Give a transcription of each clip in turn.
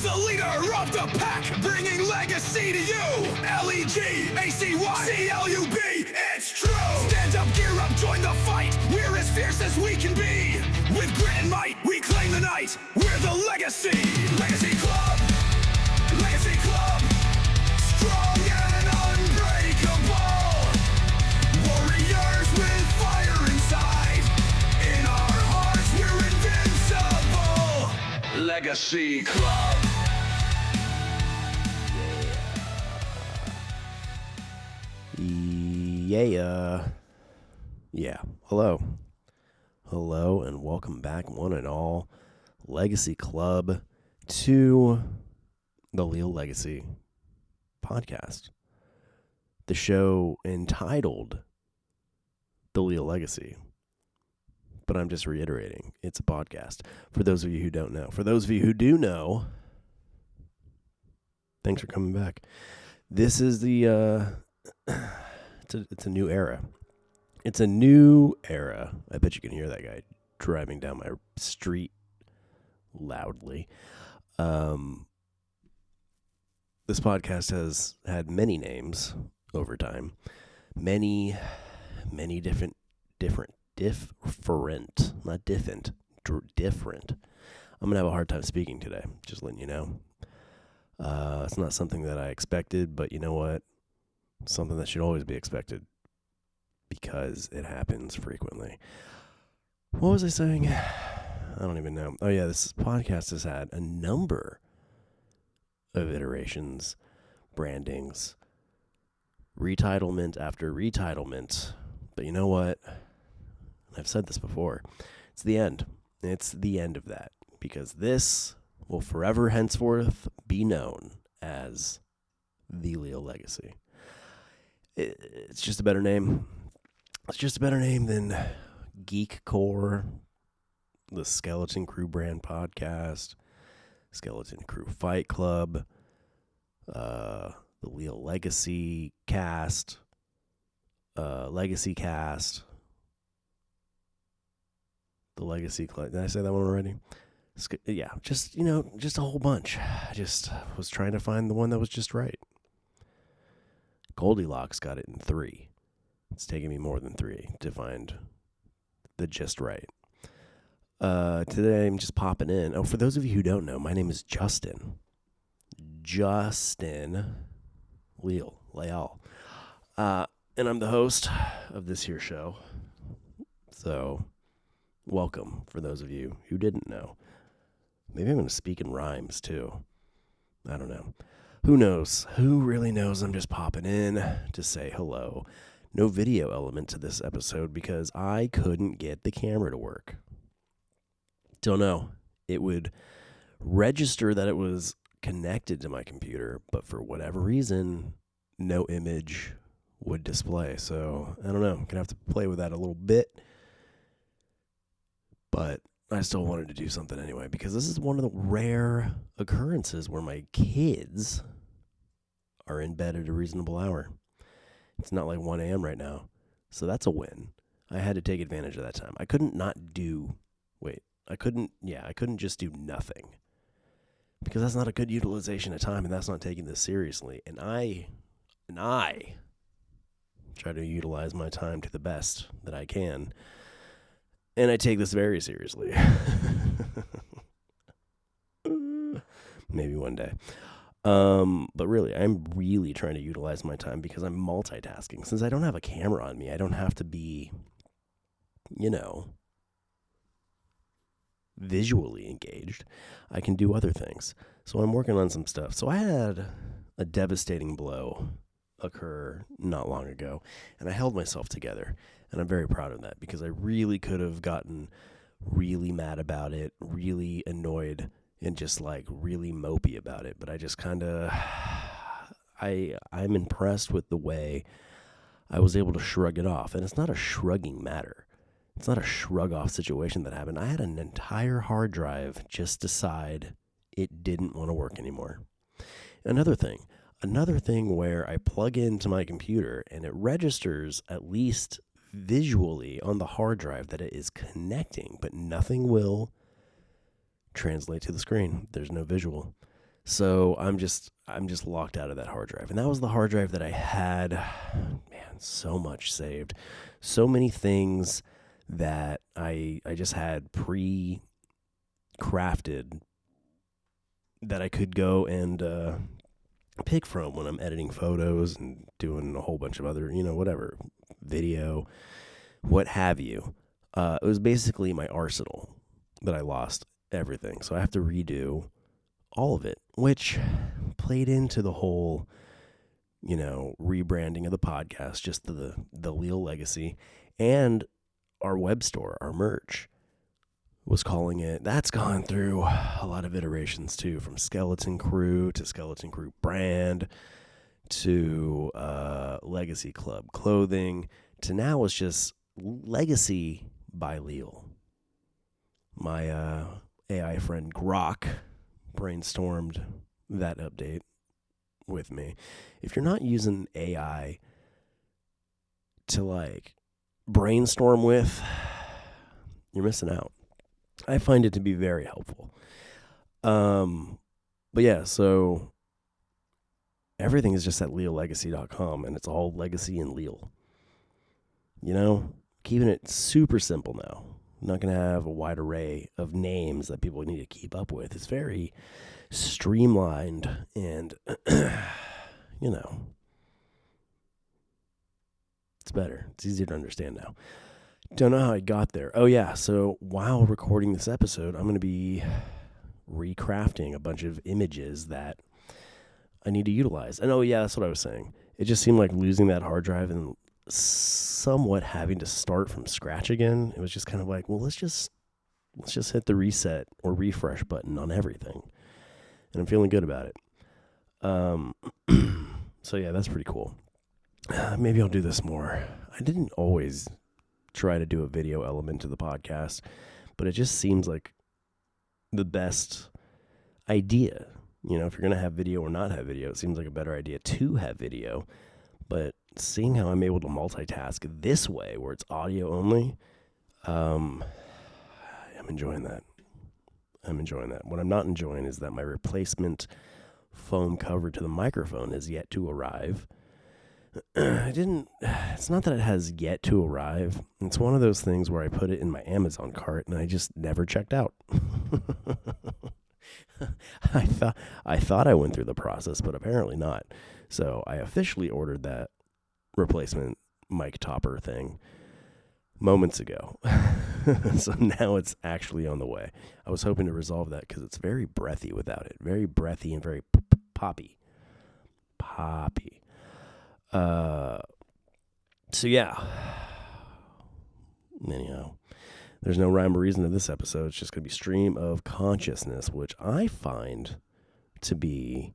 the leader of the pack, bringing legacy to you. Legacy, it's true. Stand up, gear up, join the fight. We're as fierce as we can be. With grit and might, we claim the night. We're the Legacy. Legacy Club. Legacy Club. Strong and unbreakable. Warriors with fire inside. In our hearts, we're invincible. Legacy Club. Yeah. Hello, and welcome back, one and all, Legacy Club, to the Leal Legacy podcast. The show entitled The Leal Legacy. But I'm just reiterating, it's a podcast. For those of you who don't know. For those of you who do know, thanks for coming back. This is the it's a new era. It's a new era. I bet you can hear that guy driving down my street loudly. This podcast has had many names over time. Many different. I'm going to have a hard time speaking today, just letting you know. It's not something that I expected, but you know what? Something that should always be expected because it happens frequently. What was I saying? I don't even know. Oh yeah, this podcast has had a number of iterations, brandings, retitlement after retitlement. But you know what? I've said this before. It's the end. It's the end of that because this will forever henceforth be known as the Leal Legacy. It's just a better name. It's just a better name than Geek Core, the Skeleton Crew brand podcast, Skeleton Crew Fight Club, the Leal Legacy cast, Legacy cast, the Legacy Club. Did I say that one already? Yeah, just a whole bunch. I just was trying to find the one that was just right. Goldilocks got it in 3. It's taken me more than 3 to find the just right. Today I'm just popping in. Oh, for those of you who don't know, my name is Justin. Justin Leal. And I'm the host of this here show. So, welcome for those of you who didn't know. Maybe I'm going to speak in rhymes too. I don't know. Who knows? Who really knows? I'm just popping in to say hello. No video element to this episode because I couldn't get the camera to work. Don't know. It would register that it was connected to my computer, but for whatever reason, no image would display. So, I don't know. I'm going to have to play with that a little bit. But I still wanted to do something anyway because this is one of the rare occurrences where my kids are in bed at a reasonable hour. It's not like 1 a.m. right now, so that's a win. I had to take advantage of that time. I couldn't just do nothing because that's not a good utilization of time, and that's not taking this seriously. And I try to utilize my time to the best that I can, and I take this very seriously. Maybe one day. But really, I'm really trying to utilize my time because I'm multitasking. Since I don't have a camera on me, I don't have to be, visually engaged. I can do other things. So I'm working on some stuff. So I had a devastating blow occur not long ago, and I held myself together. And I'm very proud of that because I really could have gotten really mad about it, really annoyed, and just like really mopey about it. But I just kind of, I'm impressed with the way I was able to shrug it off. And it's not a shrugging matter. It's not a shrug off situation that happened. I had an entire hard drive just decide it didn't want to work anymore. Another thing where I plug into my computer and it registers at least visually on the hard drive that it is connecting, but nothing will translate to the screen. There's no visual. So I'm just locked out of that hard drive. And that was the hard drive that I had, man, so much saved. So many things that I just had pre-crafted that I could go and pick from when I'm editing photos and doing a whole bunch of other, whatever, video, what have you. It was basically my arsenal that I lost everything. So I have to redo all of it, which played into the whole, rebranding of the podcast, just the Leal Legacy, and our web store, our merch, was calling it. That's gone through a lot of iterations too, from Skeleton Crew to Skeleton Crew brand to Legacy Club clothing to now it's just Legacy by Leal. My AI friend Grok brainstormed that update with me. If you're not using AI to brainstorm with, you're missing out. I find it to be very helpful. But yeah, so everything is just at leallegacy.com, and it's all Legacy and Leal. Keeping it super simple now. I'm not going to have a wide array of names that people need to keep up with. It's very streamlined and, it's better. It's easier to understand now. Don't know how I got there. Oh, yeah. So while recording this episode, I'm going to be recrafting a bunch of images that I need to utilize. And, oh, yeah, that's what I was saying. It just seemed like losing that hard drive and somewhat having to start from scratch again. It was just kind of like, well, let's just hit the reset or refresh button on everything. And I'm feeling good about it. So, yeah, that's pretty cool. Maybe I'll do this more. I didn't always try to do a video element to the podcast, but it just seems like the best idea. If you're going to have video or not have video, it seems like a better idea to have video. But seeing how I'm able to multitask this way, where it's audio only, I'm enjoying that. What I'm not enjoying is that my replacement foam cover to the microphone is yet to arrive. It's not that it has yet to arrive. It's one of those things where I put it in my Amazon cart and I just never checked out. I thought I went through the process, but apparently not. So I officially ordered that replacement mic topper thing moments ago. So now it's actually on the way. I was hoping to resolve that because it's very breathy without it. Very breathy and very poppy. So yeah. Anyhow, there's no rhyme or reason to this episode. It's just going to be stream of consciousness, which I find to be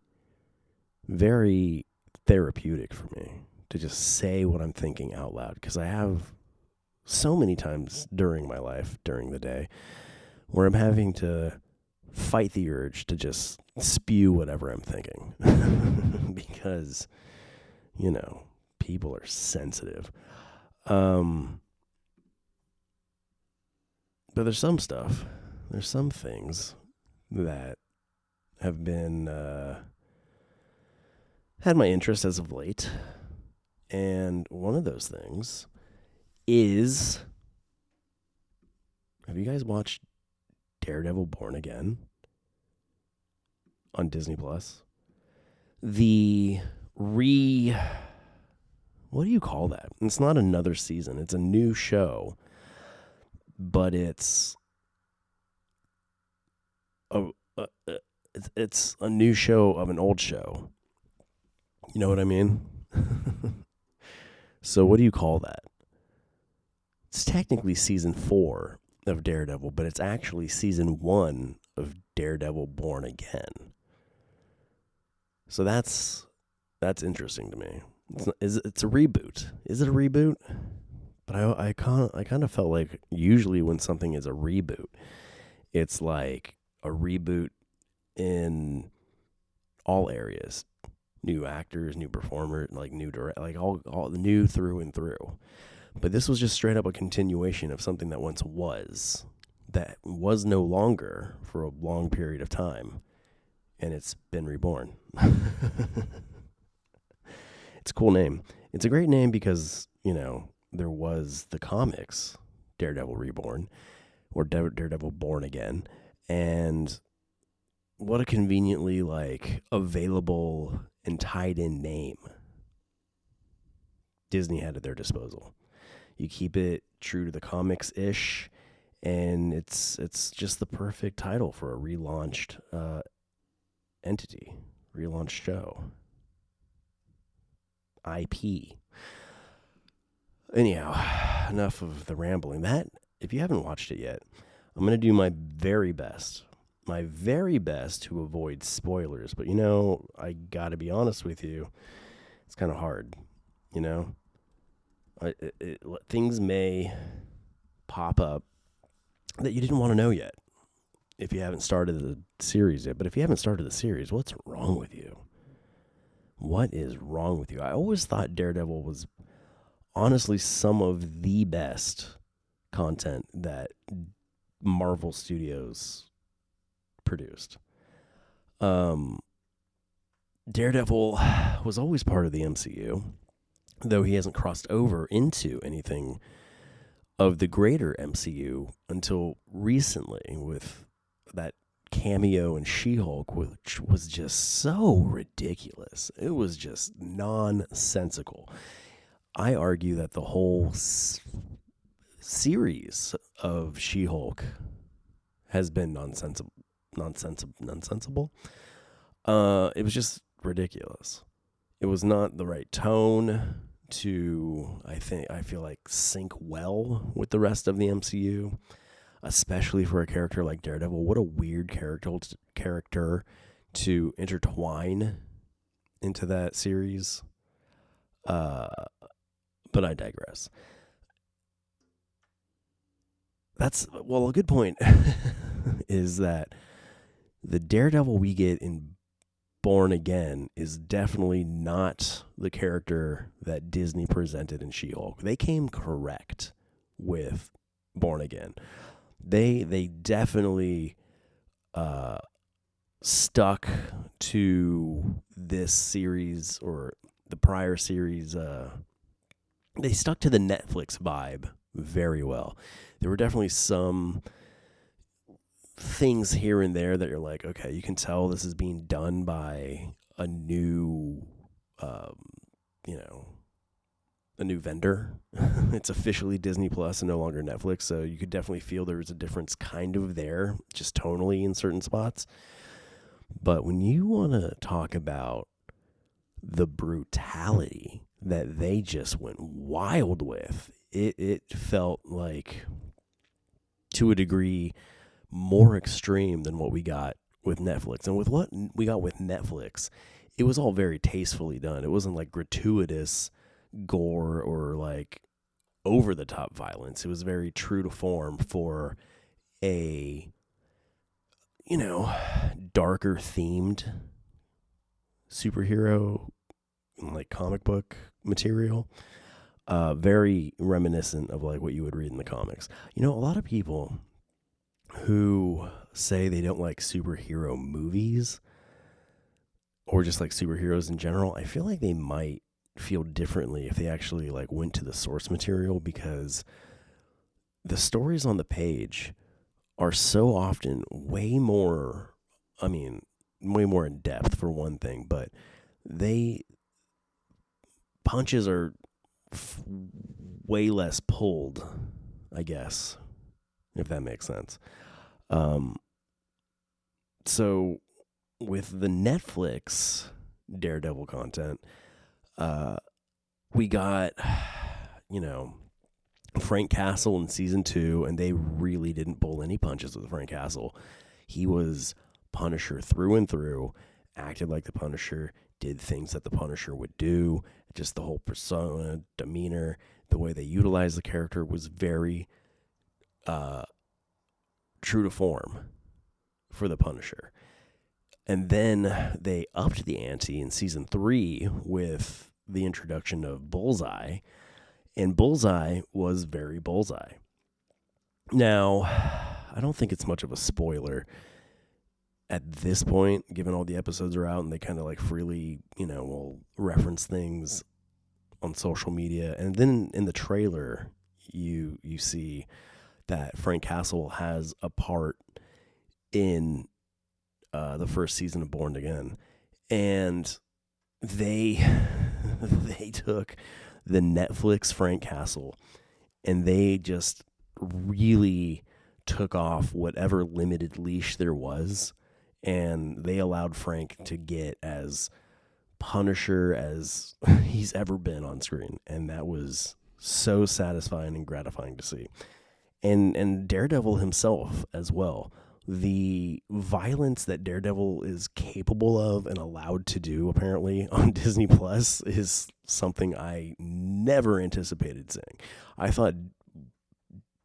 very therapeutic for me, to just say what I'm thinking out loud. Because I have so many times during my life, during the day, where I'm having to fight the urge to just spew whatever I'm thinking. Because, people are sensitive. But there's some things that have been, had my interest as of late. And one of those things is, have you guys watched Daredevil Born Again on Disney Plus? What do you call that? It's not another season. It's a new show, but it's a new show of an old show. You know what I mean? So what do you call that? It's technically season 4 of Daredevil, but it's actually season 1 of Daredevil Born Again. So that's interesting to me. It's a reboot. Is it a reboot? But I kind of felt like usually when something is a reboot, it's like a reboot in all areas. New actors, new performer, like new direct, like all new through and through. But this was just straight up a continuation of something that once was, that was no longer for a long period of time. and it's been reborn. It's a cool name. It's a great name because, there was the comics, Daredevil Reborn, or Daredevil Born Again, and what a conveniently, available and tied-in name Disney had at their disposal. You keep it true to the comics-ish, and it's just the perfect title for a relaunched entity, relaunched show. IP. Anyhow, enough of the rambling. If you haven't watched it yet, I'm going to do my very best to avoid spoilers. But, I got to be honest with you, it's kind of hard, things may pop up that you didn't want to know yet if you haven't started the series yet. But if you haven't started the series, what's wrong with you? What is wrong with you? I always thought Daredevil was honestly some of the best content that Marvel Studios produced. Daredevil was always part of the MCU, though he hasn't crossed over into anything of the greater MCU until recently with that cameo in She-Hulk, which was just so ridiculous. It was just nonsensical. I argue that the whole series of She-Hulk has been nonsensical. It was just ridiculous. It was not the right tone to, I feel like, sync well with the rest of the MCU, especially for a character like Daredevil. What a weird character to intertwine into that series. But I digress. A good point is that the Daredevil we get in Born Again is definitely not the character that Disney presented in She-Hulk. They came correct with Born Again. They definitely stuck to this series or the prior series. They stuck to the Netflix vibe very well. There were definitely some things here and there that you're like, okay, you can tell this is being done by a new, a new vendor. It's officially Disney Plus and no longer Netflix, so you could definitely feel there was a difference kind of there, just tonally in certain spots. But when you want to talk about the brutality that they just went wild with, it felt like, to a degree, more extreme than what we got with Netflix. And with what we got with Netflix, it was all very tastefully done. It wasn't like gratuitous gore or like over the top violence. It was very true to form for a, darker themed superhero, like comic book material. Very reminiscent of like what you would read in the comics. A lot of people who say they don't like superhero movies or just like superheroes in general, I feel like they might feel differently if they actually like went to the source material, because the stories on the page are so often way more in depth for one thing, but punches are way less pulled, I guess, if that makes sense. So with the Netflix Daredevil content, we got, Frank Castle in season 2, and they really didn't pull any punches with Frank Castle. He was Punisher through and through, acted like the Punisher, did things that the Punisher would do. Just the whole persona, demeanor, the way they utilized the character was very true to form for the Punisher. And then they upped the ante in season 3 with the introduction of Bullseye, and Bullseye was very Bullseye. Now, I don't think it's much of a spoiler at this point, given all the episodes are out and they kind of like freely, will reference things on social media. And then in the trailer, you see that Frank Castle has a part in the first season of Born Again. And they took the Netflix Frank Castle and they just really took off whatever limited leash there was, and they allowed Frank to get as Punisher as he's ever been on screen, and that was so satisfying and gratifying to see. And Daredevil himself as well. The violence that Daredevil is capable of and allowed to do apparently on Disney Plus is something I never anticipated seeing. I thought,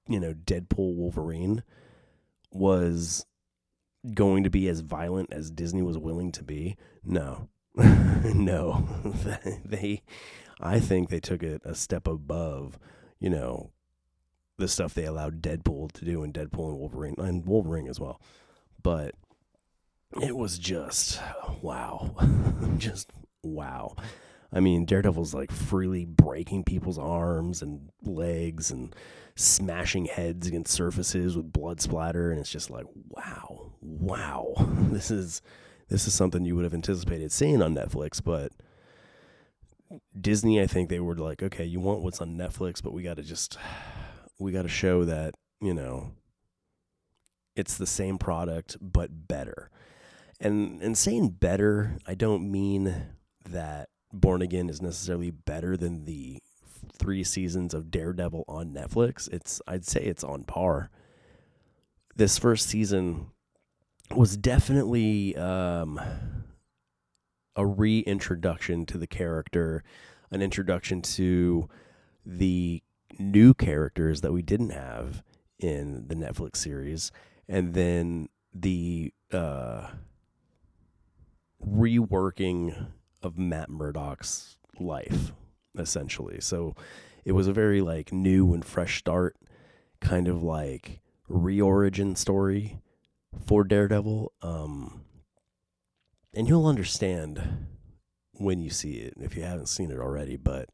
Deadpool Wolverine was going to be as violent as Disney was willing to be. No. No. I think they took it a step above, the stuff they allowed Deadpool to do in Deadpool and Wolverine as well. But it was just wow. Just wow. I mean, Daredevil's like freely breaking people's arms and legs and smashing heads against surfaces with blood splatter, and it's just like wow. This is something you would have anticipated seeing on Netflix, but Disney, I think they were like, okay, you want what's on Netflix, but we got to show that, it's the same product but better. And saying better, I don't mean that Born Again is necessarily better than the 3 seasons of Daredevil on Netflix. I'd say it's on par. This first season was definitely a reintroduction to the character, an introduction to the new characters that we didn't have in the Netflix series, and then the reworking of Matt Murdock's life, essentially. So it was a very like new and fresh start, kind of like reorigin story for Daredevil. And you'll understand when you see it if you haven't seen it already, but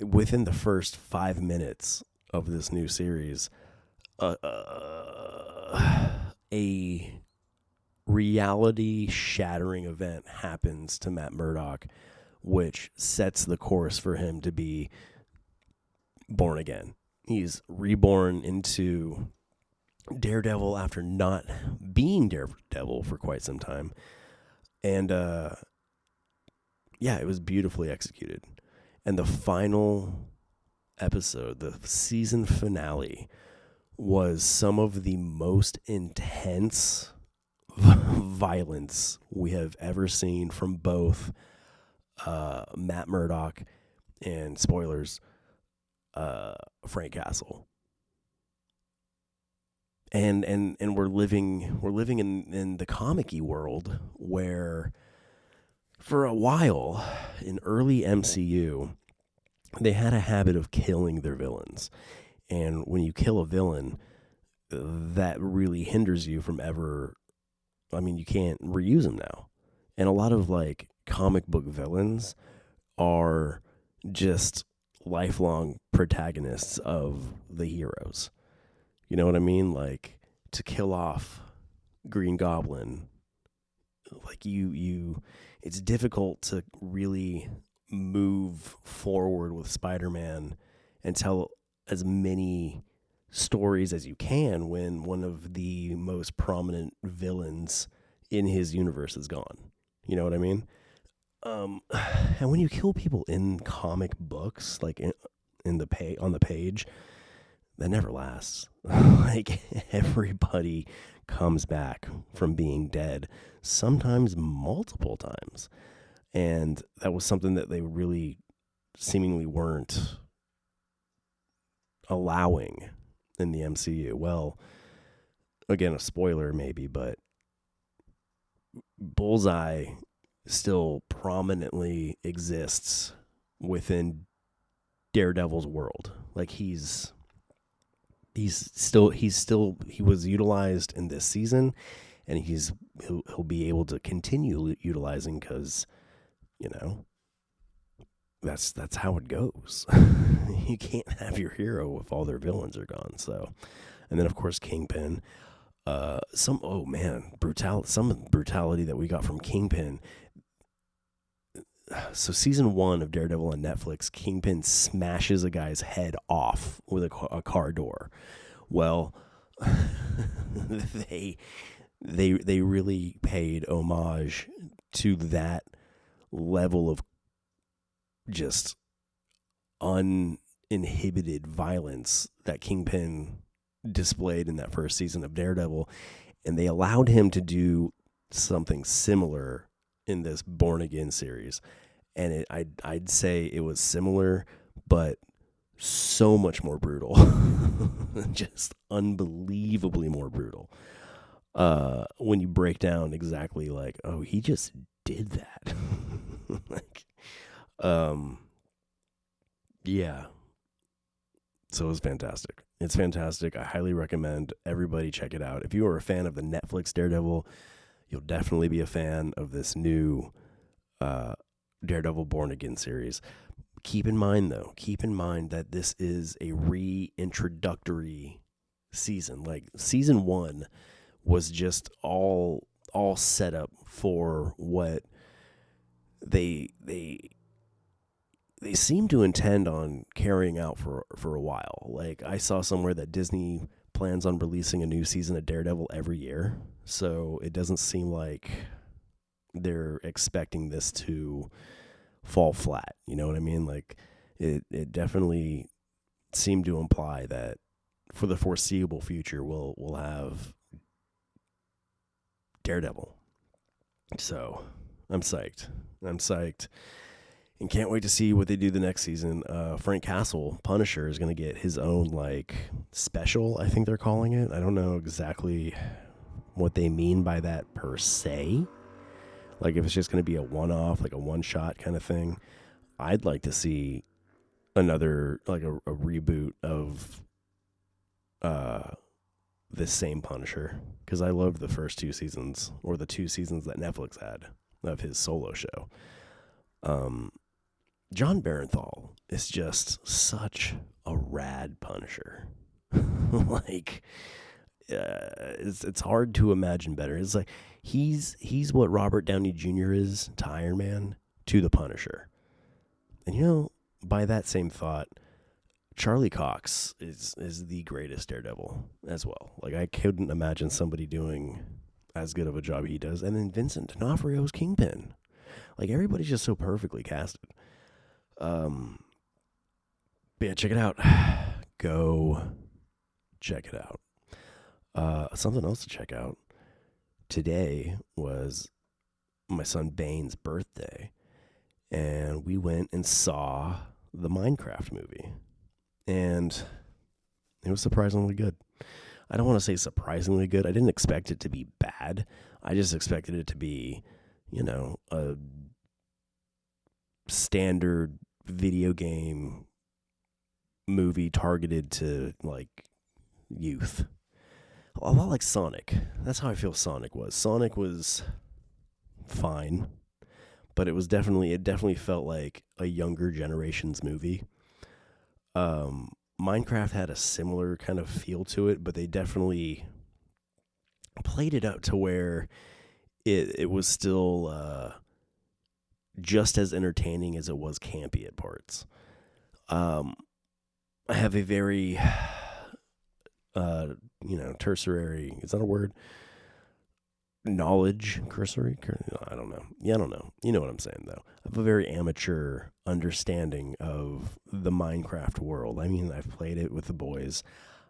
within the first 5 minutes of this new series, a reality-shattering event happens to Matt Murdock, which sets the course for him to be born again. He's reborn into Daredevil after not being Daredevil for quite some time. And, it was beautifully executed. And the final episode, the season finale, was some of the most intense violence we have ever seen from both Matt Murdock and, spoilers, Frank Castle. And we're living in the comic-y world where for a while in early MCU they had a habit of killing their villains. And when you kill a villain, that really hinders you from you can't reuse them now. And a lot of like comic book villains are just lifelong protagonists of the heroes. You know what I mean? Like, to kill off Green Goblin, like it's difficult to really move forward with Spider-Man and tell as many stories as you can when one of the most prominent villains in his universe is gone. You know what I mean? And when you kill people in comic books, like on the page, that never lasts. Like, everybody comes back from being dead, sometimes multiple times. And that was something that they really seemingly weren't allowing in the MCU. Well, again, a spoiler maybe, but Bullseye still prominently exists within Daredevil's world. Like, he was utilized in this season, and he'll be able to continue utilizing because, that's how it goes. You can't have your hero if all their villains are gone. So, and then of course Kingpin. Some brutality that we got from Kingpin. So season 1 of Daredevil on Netflix, Kingpin smashes a guy's head off with a car door. Well, they really paid homage to that level of just uninhibited violence that Kingpin displayed in that first season of Daredevil, and they allowed him to do something similar in this Born Again series. And I'd say it was similar, but so much more brutal. Just unbelievably more brutal. When you break down exactly like, oh, he just did that. Yeah. So it was fantastic. It's fantastic. I highly recommend everybody check it out. If you are a fan of the Netflix Daredevil, you'll definitely be a fan of this new Daredevil Born Again series. Keep in mind that this is a reintroductory season. Like season 1 was just all set up for what they seem to intend on carrying out for a while. Like I saw somewhere that Disney plans on releasing a new season of Daredevil every year. So it doesn't seem like they're expecting this to fall flat. You know what I mean? Like it definitely seemed to imply that for the foreseeable future we'll have Daredevil. So I'm psyched. And can't wait to see what they do the next season. Frank Castle, Punisher, is going to get his own like special, I think they're calling it. I don't know exactly what they mean by that per se. Like if it's just going to be a one-off, like a one-shot kind of thing. I'd like to see another, like a reboot of this same Punisher. Because I loved the first 2 seasons, or the 2 seasons that Netflix had of his solo show. John Barenthal is just such a rad Punisher. Like, it's hard to imagine better. It's like he's what Robert Downey Jr. is to Iron Man to the Punisher. And by that same thought, Charlie Cox is the greatest Daredevil as well. Like I couldn't imagine somebody doing as good of a job he does. And then Vincent D'Onofrio's Kingpin. Like everybody's just so perfectly casted. But yeah, check it out. Go check it out. Something else to check out. Today was my son Bane's birthday, and we went and saw the Minecraft movie, and it was surprisingly good. I don't want to say surprisingly good. I didn't expect it to be bad. I just expected it to be, a standard video game movie targeted to like youth. A lot like Sonic. That's how I feel Sonic was. Sonic was fine, but it definitely felt like a younger generation's movie. Minecraft had a similar kind of feel to it, but they definitely played it up to where it was still just as entertaining as it was campy at parts. I have a very tertiary, is that a word? Knowledge, cursory? I don't know. Yeah, I don't know. You know what I'm saying, though. I have a very amateur understanding of the Minecraft world. I mean, I've played it with the boys.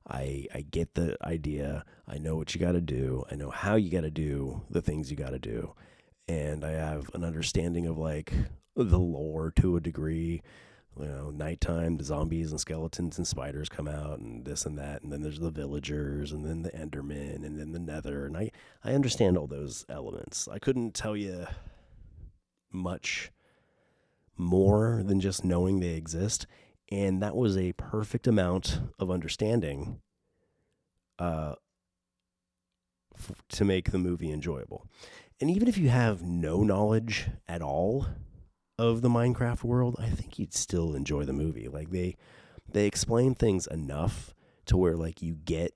I get the idea. I know what you got to do. I know how you got to do the things you got to do. And I have an understanding of, like, the lore to a degree. Nighttime, the zombies and skeletons and spiders come out and this and that, and then there's the villagers, and then the Endermen, and then the Nether, and I understand all those elements. I couldn't tell you much more than just knowing they exist, and that was a perfect amount of understanding to make the movie enjoyable. And even if you have no knowledge at all of the Minecraft world, I think you'd still enjoy the movie. Like they explain things enough to where like you get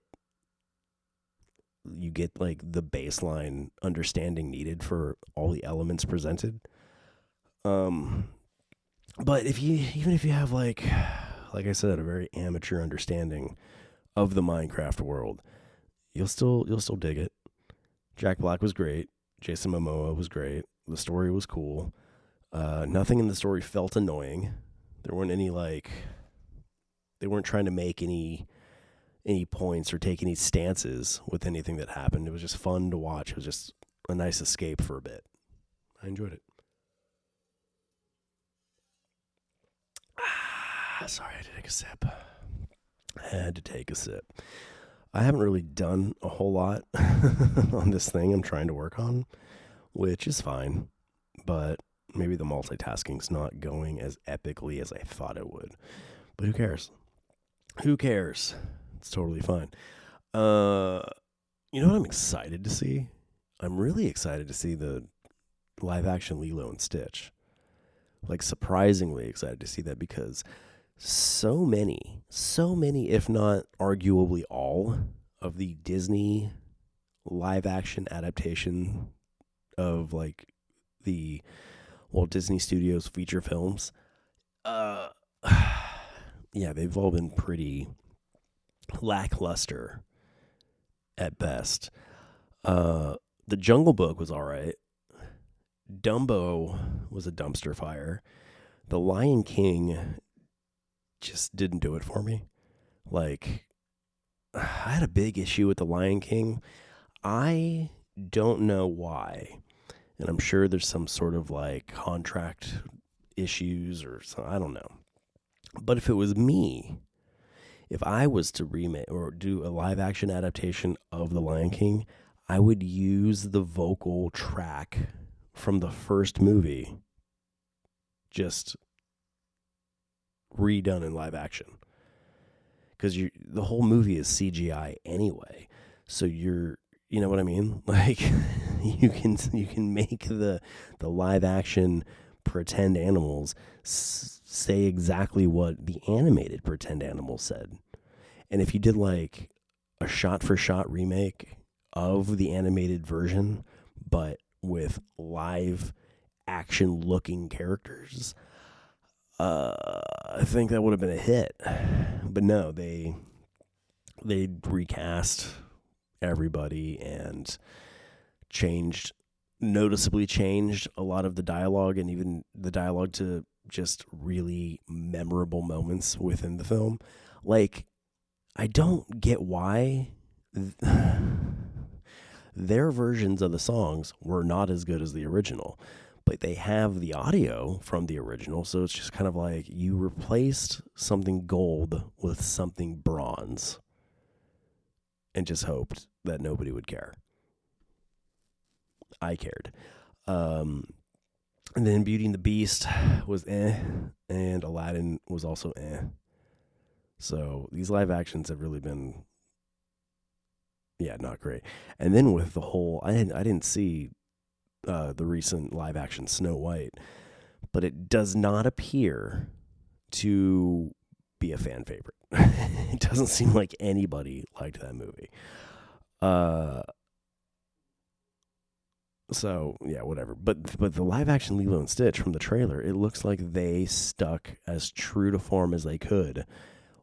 like the baseline understanding needed for all the elements presented. But even if you have like I said, a very amateur understanding of the Minecraft world, you'll still dig it. Jack Black was great. Jason Momoa was great. The story was cool. Nothing in the story felt annoying. There weren't any they weren't trying to make any points or take any stances with anything that happened. It was just fun to watch. It was just a nice escape for a bit. I enjoyed it. Sorry, I had to take a sip. I haven't really done a whole lot on this thing I'm trying to work on, which is fine, but maybe the multitasking's not going as epically as I thought it would. But who cares? Who cares? It's totally fine. You know what I'm excited to see? I'm really excited to see the live action Lilo and Stitch. Like, surprisingly excited to see that, because so many, if not arguably all, of the Disney live action adaptation of like the Walt Disney Studios feature films, yeah, they've all been pretty lackluster at best. The Jungle Book was all right. Dumbo was a dumpster fire. The Lion King just didn't do it for me. Like, I had a big issue with The Lion King. I don't know why. And I'm sure there's some sort of like contract issues or something. I don't know. But if it was me, if I was to remake or do a live action adaptation of The Lion King, I would use the vocal track from the first movie just redone in live action, because the whole movie is CGI anyway, so you know what I mean, like you can make the live action pretend animals say exactly what the animated pretend animals said. And if you did like a shot for shot remake of the animated version but with live action looking characters, I think that would have been a hit. But no, they recast everybody and noticeably changed a lot of the dialogue, and even the dialogue to just really memorable moments within the film. Like, I don't get why their versions of the songs were not as good as the original, but they have the audio from the original, so it's just kind of like you replaced something gold with something bronze and just hoped that nobody would care. I cared. And then Beauty and the Beast was and Aladdin was also So these live actions have really been, not great. And then with the whole, I didn't see the recent live action Snow White, but it does not appear to be a fan favorite. It doesn't seem like anybody liked that movie. So yeah, whatever. But the live action Lilo and Stitch from the trailer, it looks like they stuck as true to form as they could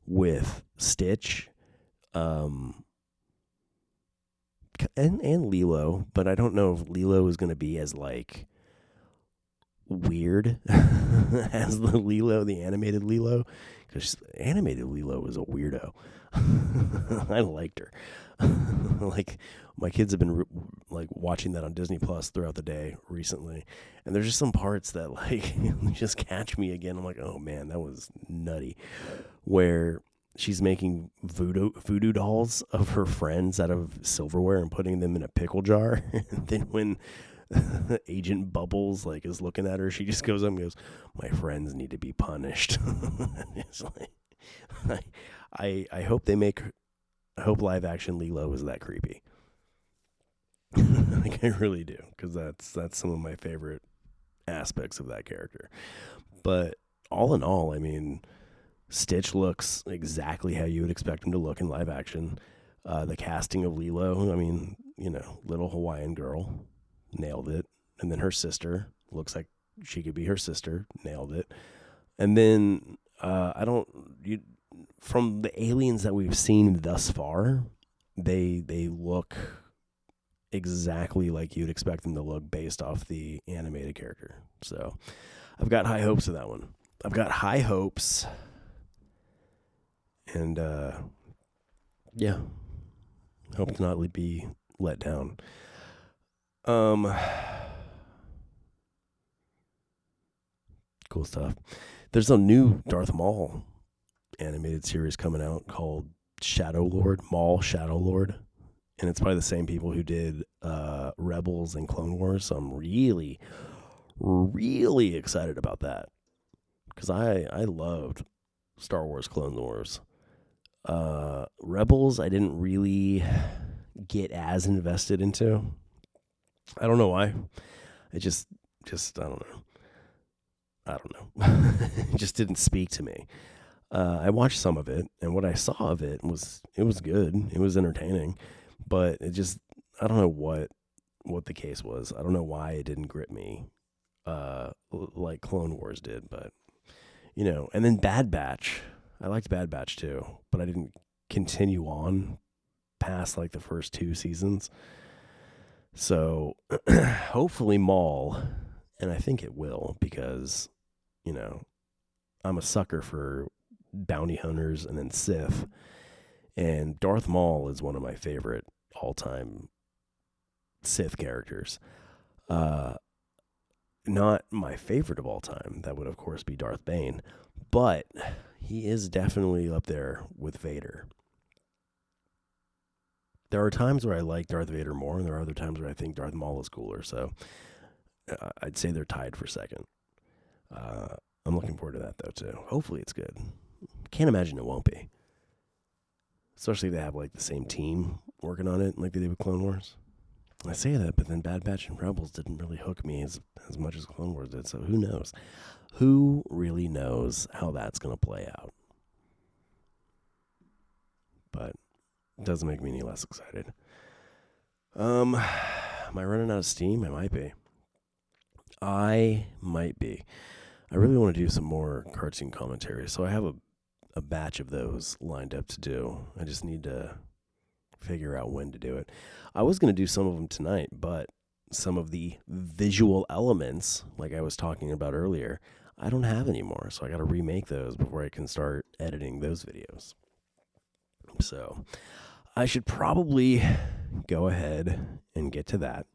with Stitch, and Lilo, but I don't know if Lilo is going to be as like weird as the animated Lilo, because animated Lilo is a weirdo. I liked her. Like, my kids have been like watching that on Disney Plus throughout the day recently, and there's just some parts that like just catch me again. I'm like, oh man, that was nutty. Where she's making voodoo dolls of her friends out of silverware and putting them in a pickle jar. And then when Agent Bubbles like is looking at her, she just goes up and goes, "My friends need to be punished." It's like, I hope live action Lilo is that creepy. Like I really do, because that's some of my favorite aspects of that character. But all in all, I mean, Stitch looks exactly how you would expect him to look in live action. The casting of Lilo, I mean, little Hawaiian girl, nailed it. And then her sister looks like she could be her sister, nailed it. And then from the aliens that we've seen thus far, they look exactly like you'd expect them to look based off the animated character. So I've got high hopes of that one. I've got high hopes. And yeah, hope to not be let down. Cool stuff. There's a new Darth Maul animated series coming out called Maul Shadow Lord. And it's by the same people who did Rebels and Clone Wars. So I'm really, really excited about that. Because I loved Star Wars Clone Wars. Rebels I didn't really get as invested into. I don't know why. It just I don't know. It just didn't speak to me. I watched some of it, and what I saw of it was good. It was entertaining, but it just, I don't know what the case was. I don't know why it didn't grip me like Clone Wars did, but and then Bad Batch. I liked Bad Batch too, but I didn't continue on past like the first 2 seasons. So hopefully Maul, and I think it will, because I'm a sucker for bounty hunters and then Sith, and Darth Maul is one of my favorite all-time Sith characters. Not my favorite of all time. That would of course be Darth Bane, but he is definitely up there with Vader. There are times where I like Darth Vader more, and there are other times where I think Darth Maul is cooler. So I'd say they're tied for second. I'm looking forward to that, though, too. Hopefully it's good. Can't imagine it won't be. Especially if they have, like, the same team working on it, like they did with Clone Wars. I say that, but then Bad Batch and Rebels didn't really hook me as much as Clone Wars did, so who knows? Who really knows how that's going to play out? But it doesn't make me any less excited. Am I running out of steam? I might be. I really want to do some more cartoon commentary, so I have a batch of those lined up to do. I just need to figure out when to do it. I was going to do some of them tonight, but some of the visual elements, like I was talking about earlier, I don't have anymore, so I got to remake those before I can start editing those videos. So I should probably go ahead and get to that.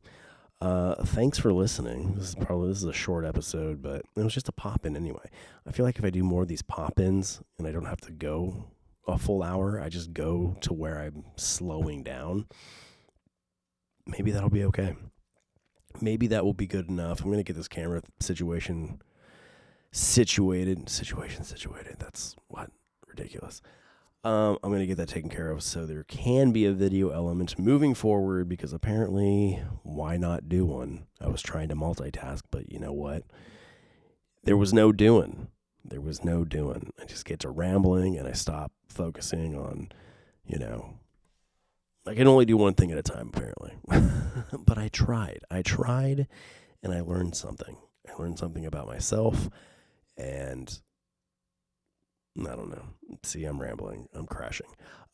Thanks for listening. This is a short episode, but it was just a pop-in anyway. I feel like if I do more of these pop-ins and I don't have to go a full hour, I just go to where I'm slowing down, maybe that'll be okay. Maybe that will be good enough. I'm going to get this camera situation situated. That's what? Ridiculous. I'm going to get that taken care of so there can be a video element moving forward, because apparently, why not do one? I was trying to multitask, but you know what? There was no doing. I just get to rambling and I stop focusing on, I can only do one thing at a time, apparently. But I tried and I learned something. I learned something about myself, and I don't know. See, I'm rambling. I'm crashing.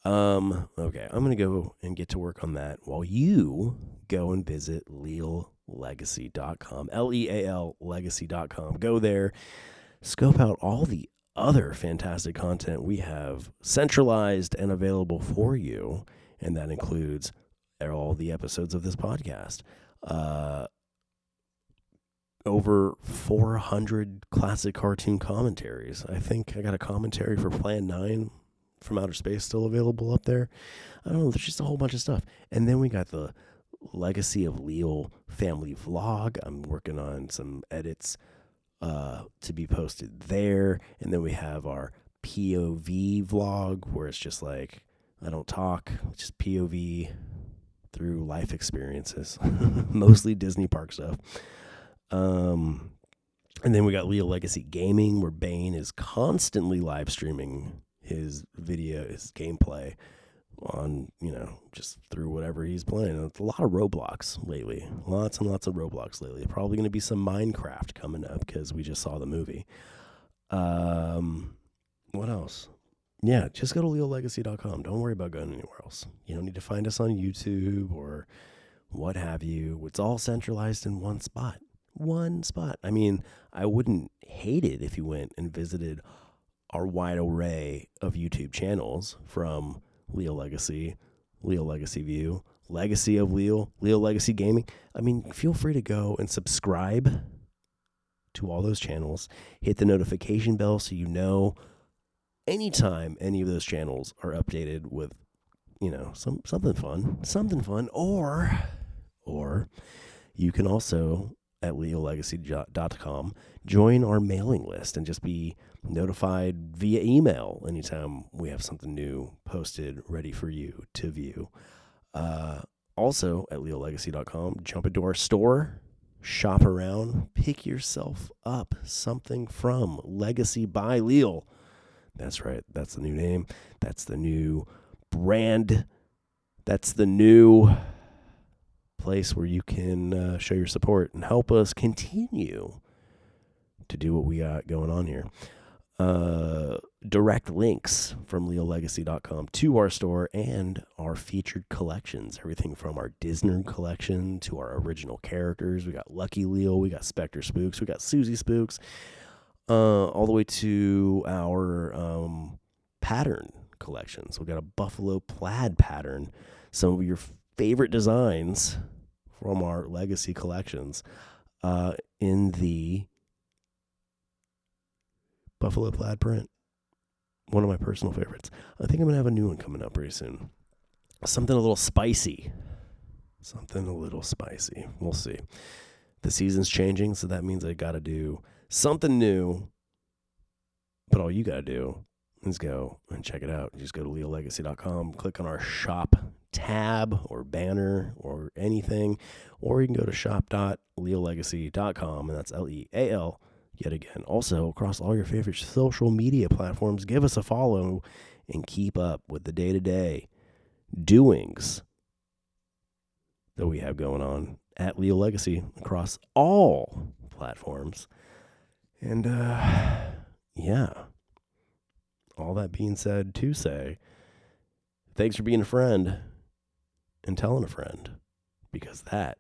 Okay, I'm going to go and get to work on that while you go and visit leallegacy.com, Leal legacy.com. Go there, scope out all the other fantastic content we have centralized and available for you, and that includes all the episodes of this podcast. Over 400 classic cartoon commentaries. I think I got a commentary for Plan 9 from Outer Space still available up there. I don't know, there's just a whole bunch of stuff. And then we got the Legacy of Leal family vlog. I'm working on some edits to be posted there. And then we have our POV vlog, where it's just like, I don't talk, just POV through life experiences, mostly Disney park stuff. And then we got Leal Legacy Gaming, where Bane is constantly live streaming his video, his gameplay on, just through whatever he's playing. And it's a lot of Roblox lately. Lots and lots of Roblox lately. Probably going to be some Minecraft coming up because we just saw the movie. What else? Yeah, just go to leallegacy.com. Don't worry about going anywhere else. You don't need to find us on YouTube or what have you. It's all centralized in one spot. One spot. I mean, I wouldn't hate it if you went and visited our wide array of YouTube channels from Leal Legacy, Leal Legacy View, Legacy of Leal, Leal Legacy Gaming. I mean, feel free to go and subscribe to all those channels. Hit the notification bell so you know anytime any of those channels are updated with, something fun. Or you can also, at leallegacy.com, join our mailing list and just be notified via email anytime we have something new posted ready for you to view. Also, at leallegacy.com, jump into our store, shop around, pick yourself up something from Legacy by Leal. That's right. That's the new name. That's the new brand. That's the new place where you can show your support and help us continue to do what we got going on here. Direct links from leallegacy.com to our store and our featured collections. Everything from our Disney collection to our original characters. We got Lucky Leal, we got Spectre Spooks, we got Susie Spooks, all the way to our pattern collections. We got a buffalo plaid pattern, some of your favorite designs from our Legacy collections in the buffalo plaid print. One of my personal favorites. I think I'm going to have a new one coming up pretty soon. Something a little spicy. We'll see. The season's changing, so that means I got to do something new. But all you got to do is go and check it out. Just go to leallegacy.com, click on our shop tab or banner or anything, or you can go to shop.leallegacy.com, and that's Leal. Yet again, also across all your favorite social media platforms, give us a follow and keep up with the day-to-day doings that we have going on at Leal Legacy across all platforms. And yeah, all that being said, to say, thanks for being a friend and telling a friend, because that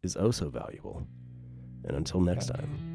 is oh so valuable. And until next time.